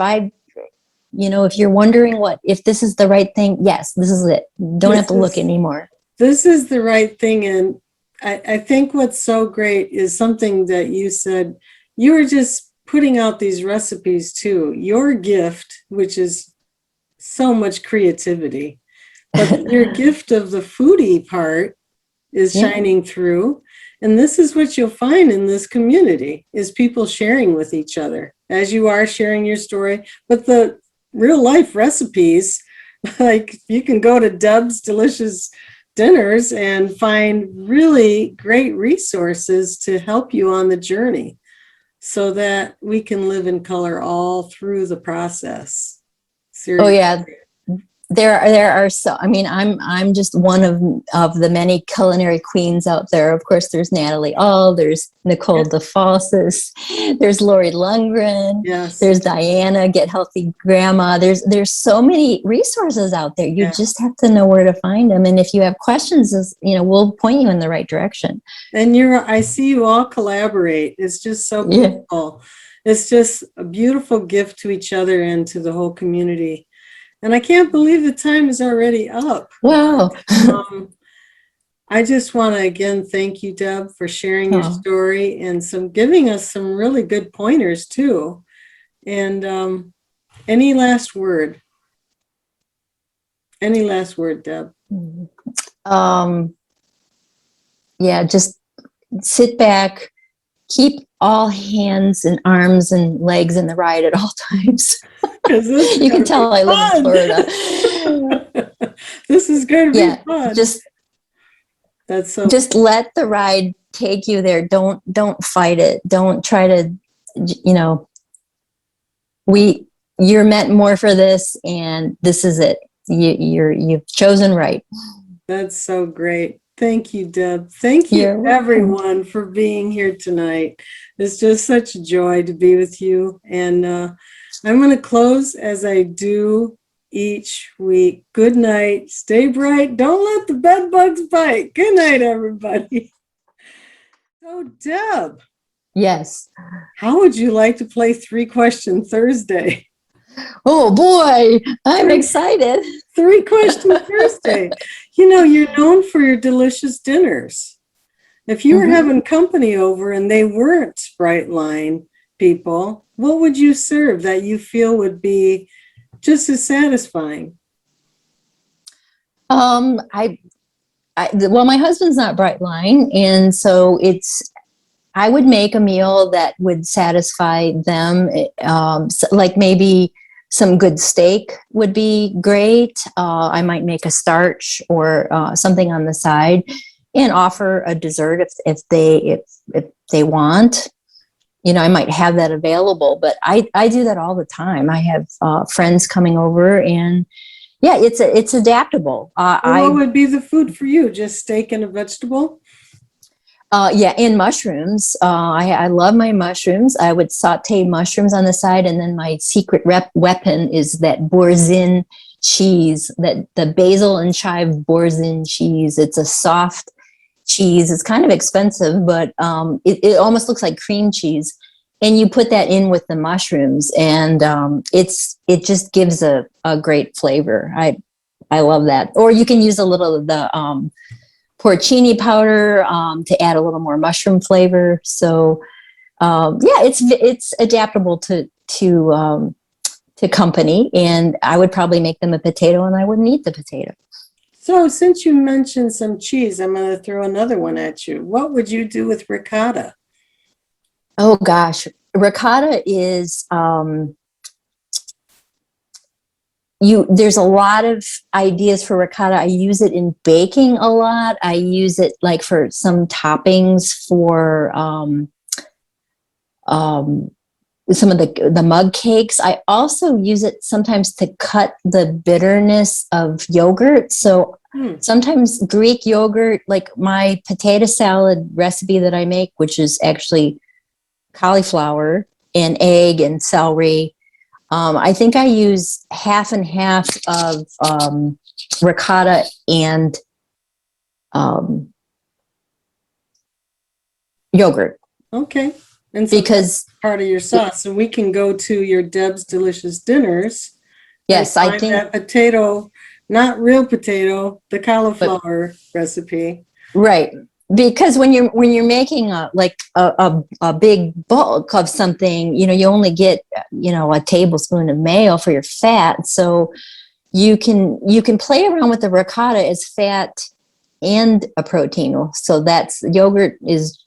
you're wondering if this is the right thing, yes, this is it. Don't have to look anymore. This is the right thing. And I think what's so great is something that you said. You were just putting out these recipes too. Your gift, which is so much creativity, but your gift of the foodie part is shining through. And this is what you'll find in this community, is people sharing with each other as you are sharing your story. But the real life recipes, like you can go to Deb's Delicious Dinners and find really great resources to help you on the journey so that we can live in color all through the process. Seriously. Oh yeah. there are so, I mean, I'm just one of the many culinary queens out there. Of course, there's Natalie All, there's Nicole DeFalsis, there's Lori Lundgren, Yes. there's Diana, Get Healthy Grandma. There's so many resources out there. You just have to know where to find them. And if you have questions, we'll point you in the right direction. And I see you all collaborate. It's just so beautiful. It's just a beautiful gift to each other and to the whole community. And I can't believe the time is already up. Wow. I just want to again thank you, Deb, for sharing your story and giving us some really good pointers too. And any last word? Any last word, Deb? Yeah, just sit back, keep all hands and arms and legs in the ride at all times. You can tell I live in Florida. This is going to be fun. Just let the ride take you there. Don't fight it. Don't try to, you're meant more for this, and this is it. You've chosen right. That's so great. Thank you, Deb. Thank you, everyone, for being here tonight. It's just such a joy to be with you. And I'm going to close as I do each week. Good night. Stay bright. Don't let the bed bugs bite. Good night, everybody. So, Deb. Yes. How would you like to play 3-Question Thursday? Oh boy, I'm excited. 3-Question Thursday. You're known for your delicious dinners. If you were having company over and they weren't Sprite Line people, what would you serve that you feel would be just as satisfying? Well, my husband's not Bright Line, and so I would make a meal that would satisfy them. Like maybe some good steak would be great. I might make a starch or something on the side, and offer a dessert if they want. I might have that available, but I do that all the time. I have friends coming over, and it's adaptable. What would be the food for you? Just steak and a vegetable? And mushrooms. I love my mushrooms. I would saute mushrooms on the side, and then my secret weapon is that Boursin cheese, that the basil and chive Boursin cheese. It's a soft cheese. It's kind of expensive, but it almost looks like cream cheese. And you put that in with the mushrooms, and it just gives a great flavor. I love that. Or you can use a little of the porcini powder to add a little more mushroom flavor. So it's adaptable to company, and I would probably make them a potato, and I wouldn't eat the potato. So since you mentioned some cheese, I'm going to throw another one at you. What would you do with ricotta? Oh gosh, ricotta is there's a lot of ideas for ricotta. I use it in baking a lot. I use it like for some toppings for some of the mug cakes. I also use it sometimes to cut the bitterness of yogurt. So sometimes Greek yogurt, like my potato salad recipe that I make, which is actually cauliflower and egg and celery. I think I use half and half of ricotta and yogurt. Okay. And so because part of your sauce, and we can go to your Deb's Delicious Dinners. Yes, I think that potato, not real potato, the cauliflower recipe. Right. Because when you're making a big bulk of something, you only get a tablespoon of mayo for your fat. So you can play around with the ricotta as fat and a protein. So that's yogurt is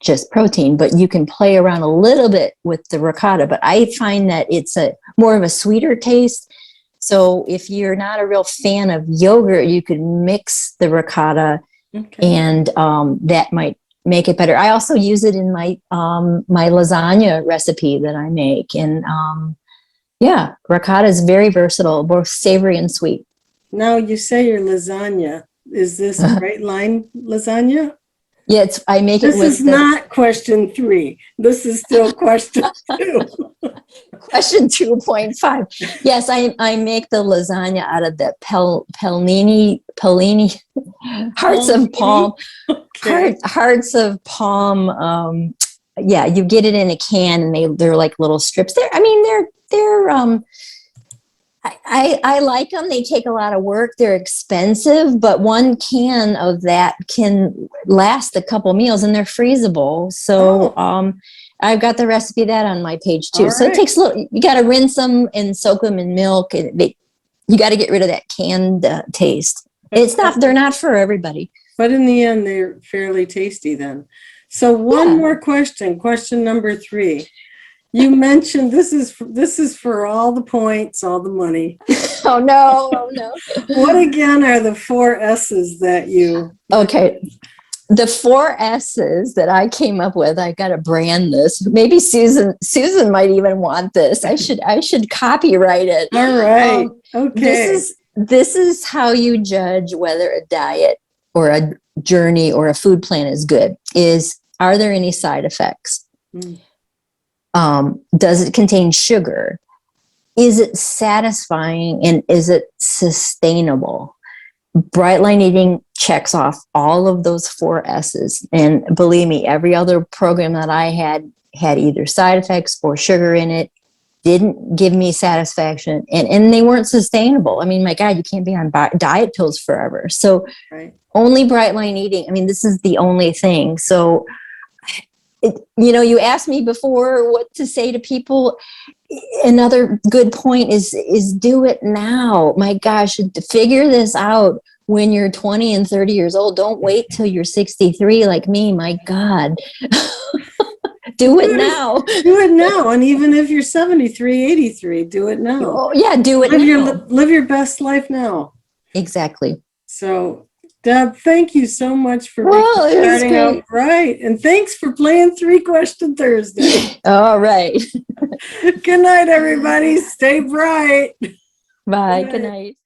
just protein, but you can play around a little bit with the ricotta. But I find that it's more of a sweeter taste. So if you're not a real fan of yogurt, you could mix the ricotta. Okay. And that might make it better. I also use it in my my lasagna recipe that I make. And ricotta is very versatile, both savory and sweet. Now you say your lasagna. Is this bright line lasagna? Yeah, I make it This with is not question 3. This is still question 2. question 2.5. Yes, I make the lasagna out of the Pellini hearts of palm, Okay. hearts of palm. Yeah, you get it in a can, and they're like little strips. They're I like them. They take a lot of work. They're expensive, but one can of that can last a couple meals, and they're freezable. So I've got the recipe of that on my page too. All So it right. takes a little. You got to rinse them and soak them in milk, and you got to get rid of that canned taste. They're not for everybody. But in the end, they're fairly tasty then. So one more question, question number 3. You mentioned this is for all the points, all the money. Oh no! What again are the 4 S's that you? Okay. The 4 S's that I came up with, I got to brand this. Maybe Susan might even want this. I should copyright it. All right. Okay. This is how you judge whether a diet or a journey or a food plan is good. Are there any side effects? Does it contain sugar? Is it satisfying, and is it sustainable? Bright line eating checks off all of those 4 S's. And believe me, every other program that I had either side effects or sugar in it, didn't give me satisfaction, and they weren't sustainable. I mean, my God, you can't be on diet pills forever. So only bright line eating. I mean, this is the only thing. So, you asked me before what to say to people. Another good point is do it now. My gosh, figure this out when you're 20 and 30 years old. Don't wait till you're 63 like me. My God. Do it now. Do it now. And even if you're 73, 83, do it now. Oh, yeah, do it now. Live your best life now. Exactly. So, Deb, thank you so much for starting out right. And thanks for playing 3 Question Thursday. All right. Good night, everybody. Stay bright. Bye. Good night.